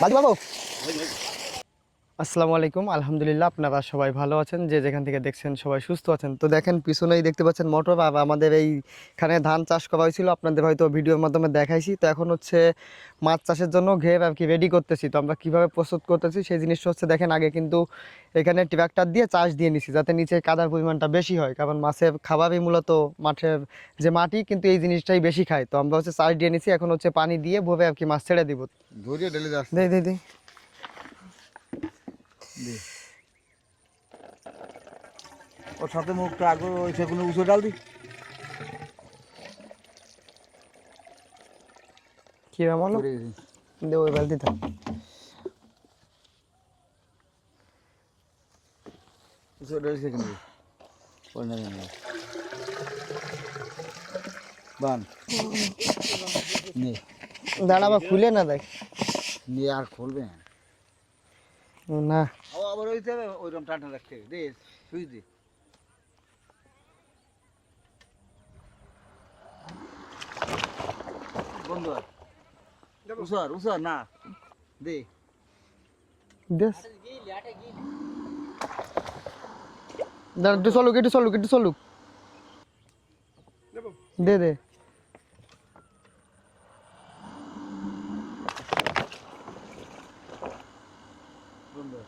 বাজু বাবু আসসালামু আলাইকুম। আলহামদুলিল্লাহ, আপনারা সবাই ভালো আছেন, যে যেখান থেকে দেখছেন সবাই সুস্থ আছেন। তো দেখেন পিছনেই দেখতে পাচ্ছেন মোটর, আর আমাদের এইখানে ধান চাষ করা হয়েছিল, আপনাদের হয়তো ভিডিওর মাধ্যমে দেখাইছি। তো এখন হচ্ছে মাছ চাষের জন্য ঘের আর কি রেডি করতেছি। তো আমরা কীভাবে প্রস্তুত করতেছি সেই জিনিসটা হচ্ছে দেখেন, আগে কিন্তু এখানে ট্রাক্টর দিয়ে চাষ দিয়ে নিছি, যাতে নিচে কাদার পরিমাণটা বেশি হয়, কারণ মাছের খাবারই মূলত মাঠের যে মাটি, কিন্তু এই জিনিসটাই বেশি খায়। তো আমরা হচ্ছে চাষ দিয়ে নিছি, এখন হচ্ছে পানি দিয়ে ভোবে আর কি মাছ ছেড়ে দিব। ধরিয়ে ঢেলে যাচ্ছে দে দে দে ওর সাথে মুখটা আগে ওই সেগুলো উঁচু ডাল দি কি বলো দে ওই বালতি থাক উঁচু ডাল সেখানে ওই না বান নে দাঁড়া বা খুলে না দেখ নিয়ে আর খুলবে না। ও আবার ওইতে ওইরকম টানটা রাখতে দে সুইচ দে বন্ধু আর উসার উসার না দে দেশ দাঁড়া, একটু চলুক একটু চলুক একটু চলুক দে দে বন্ধু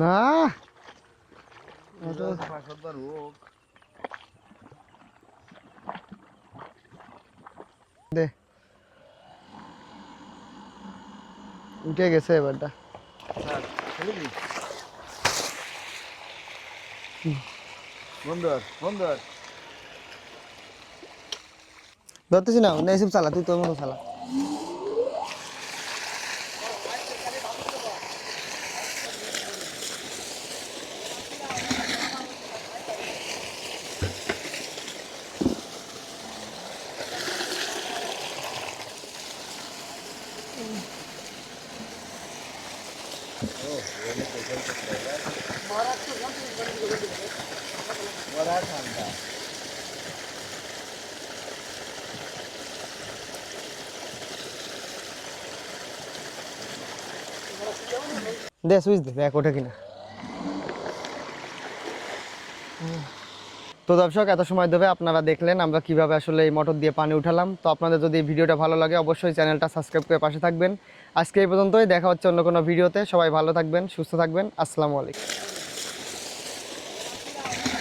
না পাঁচবার হোক দে উঠে গেছে এবারটা। বন্ধু আর বন্ধু আর ধরতেছি না, এসব চালা, তুই তোর মতো চালা। দে সুইচ দে, দেখ ওঠে কিনা। তো দর্শক, এত সময় ধরে আপনারা দেখলেন আমরা কিভাবে আসলে এই মোটর দিয়ে পানি উঠালাম। তো আপনাদের যদি এই ভিডিওটা ভালো লাগে অবশ্যই চ্যানেলটা সাবস্ক্রাইব করে পাশে থাকবেন। আজকে এই পর্যন্তই, দেখা হচ্ছে অন্য কোনো ভিডিওতে। সবাই ভালো থাকবেন, সুস্থ থাকবেন। আসসালামু আলাইকুম।